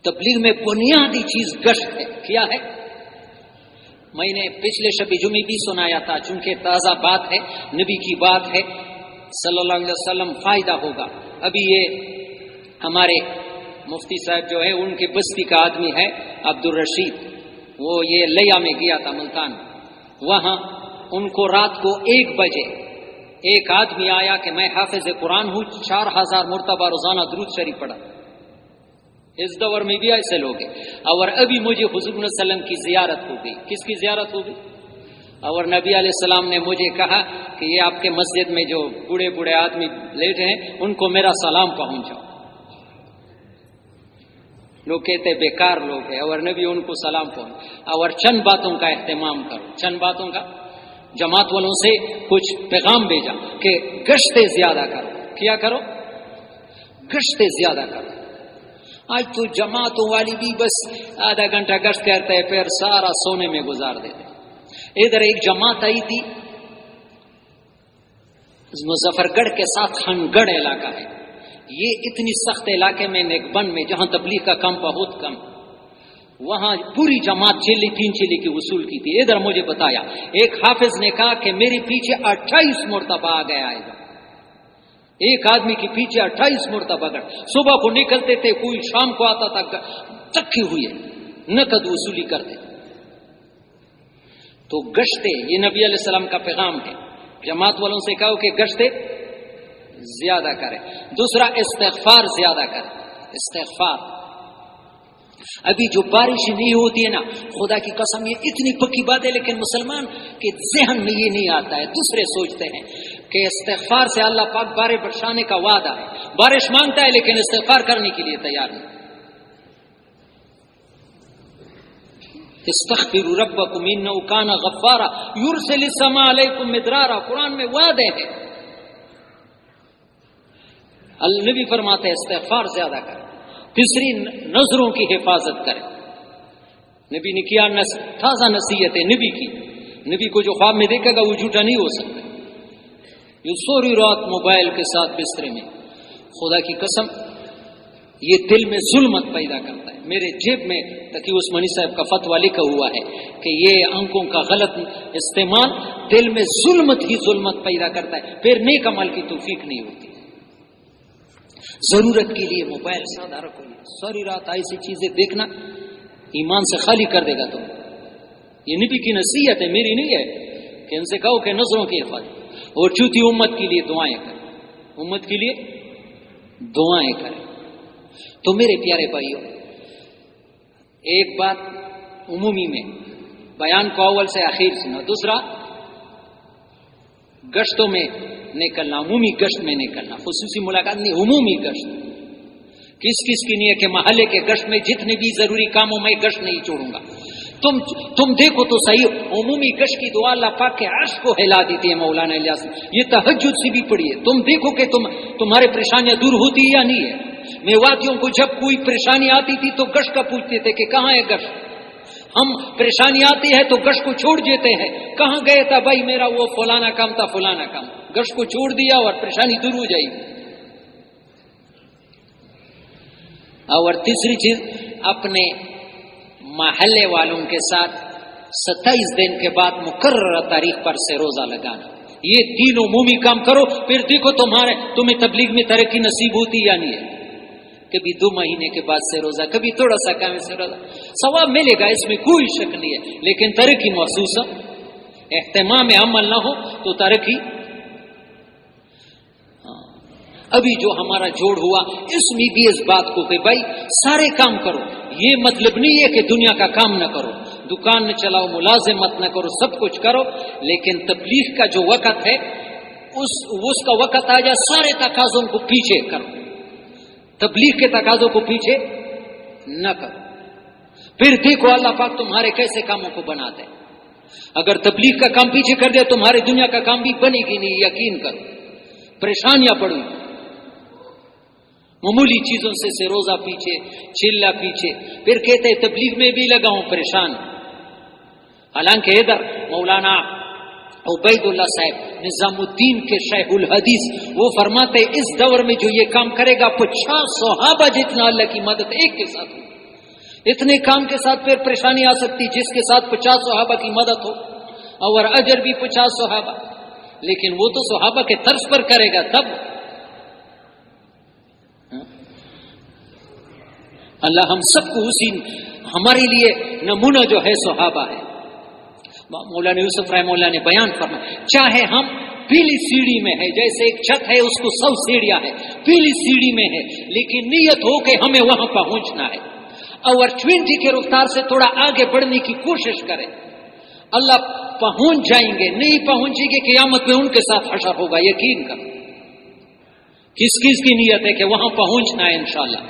تبلیغ میں بنیادی چیز گشت ہے. کیا ہے؟ میں نے پچھلے شب جمعے بھی سنایا تھا، چونکہ تازہ بات ہے، نبی کی بات ہے صلی اللہ علیہ وسلم، فائدہ ہوگا. ابھی یہ ہمارے مفتی صاحب جو ہے ان کے بستی کا آدمی ہے عبد الرشید، وہ یہ لیا میں گیا تھا ملتان، وہاں ان کو رات کو 1 بجے ایک آدمی آیا کہ میں حافظ قرآن ہوں، 4000 مرتبہ روزانہ درود شریف پڑھا. اس دور میں بھی ایسے لوگ ہیں. اور ابھی مجھے حضور صلی اللہ علیہ وسلم کی زیارت ہو گئی. کس کی زیارت ہو گئی؟ اور نبی علیہ السلام نے مجھے کہا کہ یہ آپ کے مسجد میں جو بوڑھے بوڑھے آدمی لیٹے ہیں ان کو میرا سلام پہنچاؤ. لوگ کہتے بیکار لوگ ہیں، اور نبی ان کو سلام پہنچ. اور چند باتوں کا اہتمام کرو، چند باتوں کا. جماعت والوں سے کچھ پیغام بھیجا کہ گشتیں زیادہ کرو. کیا کرو؟ گشتیں زیادہ کرو. آج تو جماعتوں والی بھی بس آدھا گھنٹہ گشت کرتے ہیں، پھر سارا سونے میں گزار دیتے. ادھر ایک جماعت آئی تھی مظفر گڑھ کے ساتھ خانگڑھ علاقہ ہے. یہ اتنی سخت علاقے میں نیکبند میں جہاں تبلیغ کا کام بہت کم، وہاں پوری جماعت 3 چیلے کی وصول کی تھی. ادھر مجھے بتایا ایک حافظ نے کہا کہ میرے پیچھے 28 مرتبہ آ گیا ہے. ایک آدمی کے پیچھے 28 مرتبہ گڑھ. صبح کو نکلتے تھے، کوئی شام کو آتا تھا، تکی ہوئی نقد وصولی کرتے. تو گشتے، یہ نبی علیہ السلام کا پیغام ہے. جماعت والوں سے کہو کہ گشتے زیادہ کریں. دوسرا استغفار زیادہ کریں. استغفار. ابھی جو بارش نہیں ہوتی ہے نا، خدا کی قسم یہ اتنی پکی بات ہے، لیکن مسلمان کے ذہن میں یہ نہیں آتا ہے. دوسرے سوچتے ہیں کہ استغفار سے اللہ پاک بارش برسانے کا وعدہ ہے. بارش مانگتا ہے لیکن استغفار کرنے کے لیے تیار نہیں. استغفروا ربکم انہ کان غفارا یرسل السماء علیکم مدرارا. قرآن میں وعدے ہیں. النبی فرماتے ہیں استغفار زیادہ کریں. تیسری نظروں کی حفاظت کریں. نبی نے کیا تازہ نصیحت ہے نبی کی. نبی کو جو خواب میں دیکھے گا وہ جھوٹا نہیں ہو سکتا. یہ سوری رات موبائل کے ساتھ بسترے میں، خدا کی قسم یہ دل میں ظلمت پیدا کرتا ہے. میرے جیب میں تقی عثمانی صاحب کا فتویٰ لکھا ہوا ہے کہ یہ آنکھوں کا غلط استعمال دل میں ظلمت ہی ظلمت پیدا کرتا ہے، پھر نیک عمل کی توفیق نہیں ہوتی. ضرورت کے لیے موبائل سادہ رکھو. ساری رات ایسی چیزیں دیکھنا ایمان سے خالی کر دے گا. تم یہ نبی کی نصیحت ہے، میری نہیں ہے کہ ان سے کہو کہ نظروں کی حفاظت. اور چوتھی امت کے لیے دعائیں کریں. امت کے لیے دعائیں کریں. تو میرے پیارے بھائیوں، ایک بات عمومی میں بیان کو اول سے آخر سنا. دوسرا گشتوں میں نکلنا، عمومی گشت میں نکلنا. خصوصی ملاقات نہیں، عمومی گشت. کس کس کی نہیں ہے کہ محلے کے گشت میں جتنے بھی ضروری کاموں میں گشت نہیں چھوڑوں گا. تم دیکھو تو صحیح، عمومی گشت کی دعا اللہ پاک کے عرش کو ہلا دیتی ہے. مولانا الیاس یہ تہجد سے بھی پڑھی ہے. تم دیکھو کہ تمہارے پریشانیاں دور ہوتی ہے یا نہیں ہے. میواتیوں کو جب کوئی پریشانی آتی تھی تو گشت کا پوچھتے تھے کہ کہاں ہے گشت. ہم پریشانی آتی ہے تو گشت کو چھوڑ دیتے ہیں. کہاں گئے تھا بھائی میرا وہ فلانا کام تھا فلانا کام. گشت کو چھوڑ دیا اور پریشانی دور ہو جائے گی. اور تیسری چیز، اپنے محلے والوں کے ساتھ 27 دن کے بعد مقررہ تاریخ پر سے روزہ لگانا. یہ 3 عمومی کام کرو، پھر دیکھو تمہیں تبلیغ میں ترقی نصیب ہوتی یا نہیں ہے. کبھی 2 مہینے کے بعد سے روزہ، کبھی تھوڑا سا کام سے روزہ، ثواب ملے گا، اس میں کوئی شک نہیں ہے. لیکن ترقی محسوس ہو، اہتمام عمل نہ ہو تو ترقی. ابھی جو ہمارا جوڑ ہوا اس میں بھی اس بات کو کہ بھائی سارے کام کرو. یہ مطلب نہیں ہے کہ دنیا کا کام نہ کرو، دکان نہ چلاؤ، ملازمت نہ کرو، سب کچھ کرو، لیکن تبلیغ کا جو وقت ہے اس کا وقت آ جائے سارے تقاضوں کو پیچھے کرو. تبلیغ کے تقاضوں کو پیچھے نہ کرو. پھر دیکھو اللہ پاک تمہارے کیسے کاموں کو بناتے ہیں. اگر تبلیغ کا کام پیچھے کر دے تمہارے دنیا کا کام بھی بنے گی نہیں. یقین کرو، پریشانیاں پڑوں گی. معمولی چیزوں سے روزہ پیچھے، چلہ پیچھے، پھر کہتے تبلیغ میں بھی لگا ہوں پریشان. حالانکہ ادھر مولانا عبید اللہ صاحب نظام الدین کے شیخ الحدیث وہ فرماتے اس دور میں جو یہ کام کرے گا 50 صحابہ جتنا اللہ کی مدد ایک کے ساتھ ہوگی. اتنے کام کے ساتھ پھر پریشانی آ سکتی جس کے ساتھ 50 صحابہ کی مدد ہو اور اجر بھی 50 صحابہ، لیکن وہ تو صحابہ کے طرز پر کرے گا تب۔ اللہ ہم سب کو اسی، ہمارے لیے نمونہ جو ہے صحابہ ہے۔ مولانا یوسف رحمہ اللہ نے بیان فرمایا، چاہے ہم پیلی سیڑھی میں ہے، جیسے ایک چھت ہے اس کو 100 سیڑھیاں ہے، پیلی سیڑھی میں ہے، لیکن نیت ہو کہ ہمیں وہاں پہنچنا ہے، اور 20 کی رفتار سے تھوڑا آگے بڑھنے کی کوشش کرے، اللہ پہنچ جائیں گے۔ نہیں پہنچے گے قیامت میں ان کے ساتھ حشر ہوگا، یقین کر۔ کس کس کی نیت ہے کہ وہاں پہنچنا ہے انشاءاللہ۔